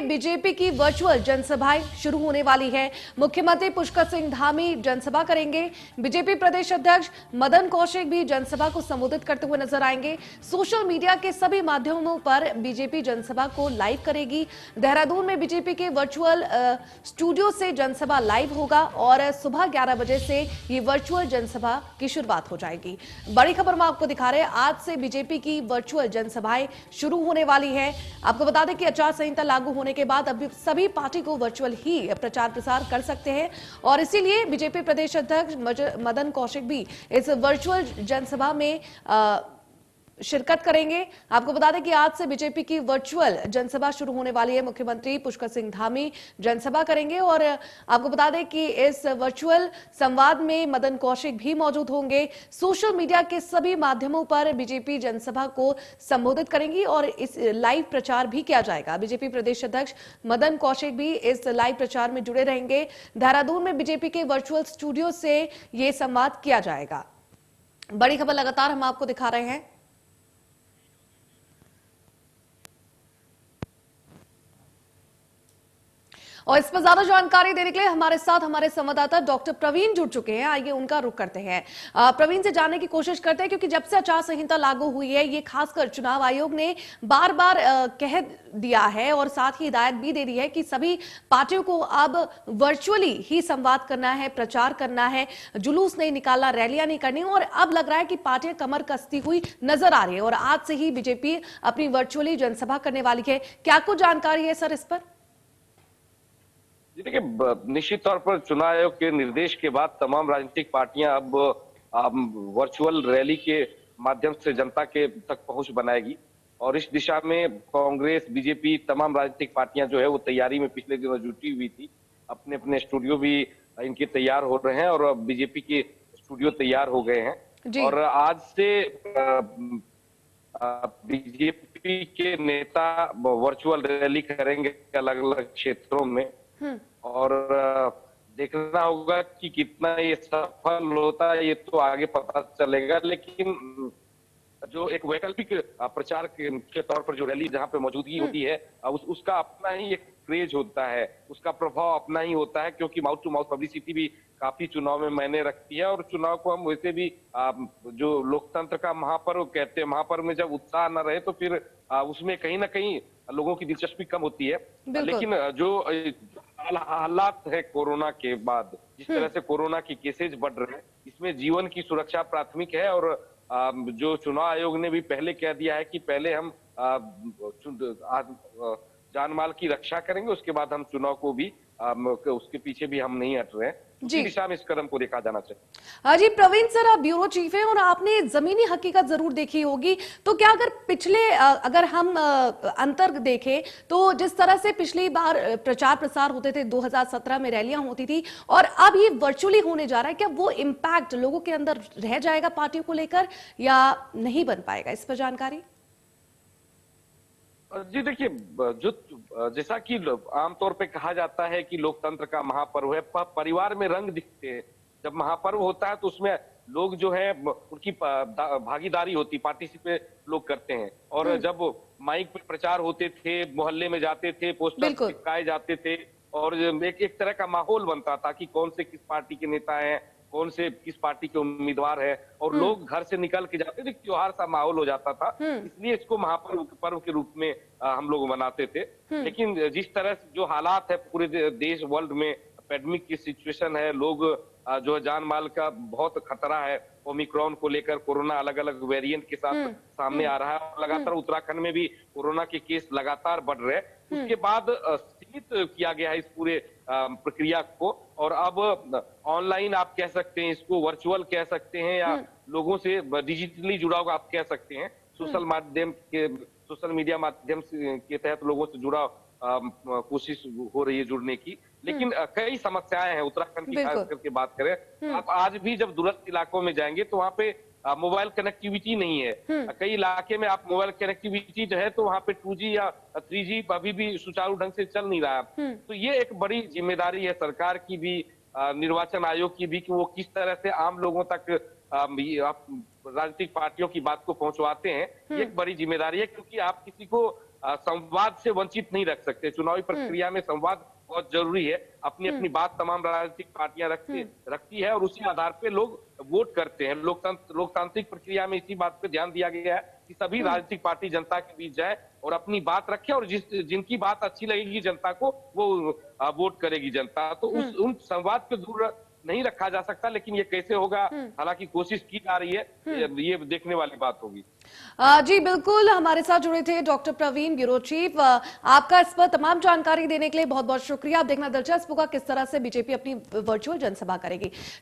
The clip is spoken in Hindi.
बीजेपी की वर्चुअल जनसभाएं शुरू होने वाली है। मुख्यमंत्री पुष्कर सिंह धामी जनसभा करेंगे। बीजेपी प्रदेश अध्यक्ष मदन कौशिक भी जनसभा को संबोधित करते हुए नजर आएंगे। सोशल मीडिया के सभी माध्यमों पर बीजेपी जनसभा को लाइव करेगी। देहरादून में बीजेपी के वर्चुअल स्टूडियो से जनसभा लाइव होगा और सुबह 11 बजे से ये वर्चुअल जनसभा की शुरुआत हो जाएगी। बड़ी खबर हम आपको दिखा रहे हैं, आज से बीजेपी की वर्चुअल जनसभाएं शुरू होने वाली है। आपको बता दें कि आचार संहिता लागू होने के बाद अब सभी पार्टी को वर्चुअल ही प्रचार प्रसार कर सकते हैं और इसीलिए बीजेपी प्रदेश अध्यक्ष मदन कौशिक भी इस वर्चुअल जनसभा में शिरकत करेंगे। आपको बता दें कि आज से बीजेपी की वर्चुअल जनसभा शुरू होने वाली है। मुख्यमंत्री पुष्कर सिंह धामी जनसभा करेंगे और आपको बता दें कि इस वर्चुअल संवाद में मदन कौशिक भी मौजूद होंगे। सोशल मीडिया के सभी माध्यमों पर बीजेपी जनसभा को संबोधित करेंगी और इस लाइव प्रचार भी किया जाएगा। बीजेपी प्रदेश अध्यक्ष मदन कौशिक भी इस लाइव प्रचार में जुड़े रहेंगे। देहरादून में बीजेपी के वर्चुअल स्टूडियो से ये संवाद किया जाएगा। बड़ी खबर लगातार हम आपको दिखा रहे हैं। और इस पर ज्यादा जानकारी देने के लिए हमारे साथ हमारे संवाददाता डॉक्टर प्रवीण जुड़ चुके हैं। आइए उनका रुख करते हैं। प्रवीण से जानने की कोशिश करते हैं, क्योंकि जब से आचार संहिता लागू हुई है, ये खासकर चुनाव आयोग ने बार बार कह दिया है और साथ ही हिदायत भी दे दी है कि सभी पार्टियों को अब वर्चुअली ही संवाद करना है, प्रचार करना है, जुलूस नहीं निकालना, रैलियां नहीं करनी। और अब लग रहा है कि पार्टियां कमर कसती हुई नजर आ रही है और आज से ही बीजेपी अपनी वर्चुअली जनसभा करने वाली है। क्या कुछ जानकारी है सर इस पर? देखिए, निश्चित तौर पर चुनाव आयोग के निर्देश के बाद तमाम राजनीतिक पार्टियां अब वर्चुअल रैली के माध्यम से जनता के तक पहुंच बनाएगी और इस दिशा में कांग्रेस, बीजेपी, तमाम राजनीतिक पार्टियां जो है वो तैयारी में पिछले दिनों जुटी हुई थी। अपने अपने स्टूडियो भी इनके तैयार हो रहे हैं और बीजेपी के स्टूडियो तैयार हो गए हैं और आज से बीजेपी के नेता वर्चुअल रैली करेंगे अलग अलग क्षेत्रों में और देखना होगा कि कितना ये सफल होता है, ये तो आगे पता चलेगा। लेकिन जो एक वैकल्पिक प्रचार के तौर पर जो रैली जहां पे मौजूदगी होती है उसका अपना ही एक क्रेज होता है, उसका प्रभाव अपना ही होता है, क्योंकि माउथ टू माउथ पब्लिसिटी भी काफी चुनाव में मायने रखती है और चुनाव को हम वैसे भी जो लोकतंत्र का महापर्व कहते हैं, महापर्व में जब उत्साह न रहे तो फिर उसमें कहीं ना कहीं लोगों की दिलचस्पी कम होती है। लेकिन जो हालात है कोरोना के बाद, जिस तरह से कोरोना की केसेज बढ़ रहे हैं, इसमें जीवन की सुरक्षा प्राथमिक है और जो चुनाव आयोग ने भी पहले कह दिया है कि पहले हम जान माल की रक्षा करेंगे, उसके बाद हम चुनाव को भी उसके पीछे भी हम नहीं हट रहे हैं। उसी दिशा में इस कदम को देखा जाना चाहिए। हाँ जी, प्रवीण सर, आप ब्यूरो चीफ हैं और आपने जमीनी हकीकत जरूर देखी होगी, तो क्या अगर पिछले अगर हम अंतर देखें तो जिस तरह से पिछली बार प्रचार प्रसार होते थे, 2017 में रैलियां होती थी और अब ये वर्चुअली होने जा रहा है, क्या वो इम्पैक्ट लोगों के अंदर रह जाएगा पार्टियों को लेकर या नहीं बन पाएगा? इस पर जानकारी। जी देखिए, जो जैसा कि आमतौर पे कहा जाता है कि लोकतंत्र का महापर्व है, परिवार में रंग दिखते हैं। जब महापर्व होता है तो उसमें लोग जो है उनकी भागीदारी होती, पार्टिसिपेट लोग करते हैं और जब माइक पे प्रचार होते थे, मोहल्ले में जाते थे, पोस्टर चिपकाए जाते थे और एक तरह का माहौल बनता था कि कौन से किस पार्टी के नेता हैं, कौन से किस पार्टी के उम्मीदवार है और लोग घर से निकल के जाते थे, त्योहार सा माहौल हो जाता था। इसलिए इसको महापर्व के रूप में हम लोग मनाते थे। लेकिन जिस तरह से जो हालात है पूरे देश वर्ल्ड में, पैंडेमिक की सिचुएशन है, लोग जो है जान माल का बहुत खतरा है, ओमिक्रॉन को लेकर, कोरोना अलग अलग वेरिएंट के साथ सामने आ रहा है और लगातार उत्तराखंड में भी कोरोना के केस लगातार बढ़ रहे हैं। उसके बाद सीमित किया गया है इस पूरे प्रक्रिया को और अब ऑनलाइन आप कह सकते हैं, इसको वर्चुअल कह सकते हैं या लोगों से डिजिटली जुड़ा हुआ आप कह सकते हैं। सोशल मीडिया माध्यम के तहत लोगों से जुड़ा कोशिश हो रही है जुड़ने की। लेकिन कई समस्याएं हैं उत्तराखंड की, खास करके बात करें आप आज भी जब दूरस्थ इलाकों में जाएंगे तो वहाँ पे मोबाइल कनेक्टिविटी नहीं है। कई इलाके में आप मोबाइल कनेक्टिविटी जो है तो वहाँ पे 2G या 3G अभी भी सुचारू ढंग से चल नहीं रहा है। तो ये एक बड़ी जिम्मेदारी है सरकार की भी, निर्वाचन आयोग की भी, कि वो किस तरह से आम लोगों तक राजनीतिक पार्टियों की बात को पहुंचवाते हैं। ये एक बड़ी जिम्मेदारी है, क्योंकि आप किसी को संवाद से वंचित नहीं रख सकते। चुनावी प्रक्रिया में संवाद बहुत जरूरी है। अपनी अपनी बात तमाम राजनीतिक पार्टियां रखती है और उसी आधार पे लोग वोट करते हैं। लोकतांत्रिक प्रक्रिया में इसी बात पे ध्यान दिया गया है कि सभी राजनीतिक पार्टी जनता के बीच जाए और अपनी बात रखे, और जिनकी बात अच्छी लगेगी जनता को वो वोट करेगी जनता। तो उन संवाद पे दूर नहीं रखा जा सकता, लेकिन ये कैसे होगा, हालांकि कोशिश की जा रही है, ये देखने वाली बात होगी। जी बिल्कुल, हमारे साथ जुड़े थे डॉक्टर प्रवीण, ब्यूरो चीफ। आपका इस पर तमाम जानकारी देने के लिए बहुत बहुत शुक्रिया। अब देखना दिलचस्प होगा किस तरह से बीजेपी अपनी वर्चुअल जनसभा करेगी।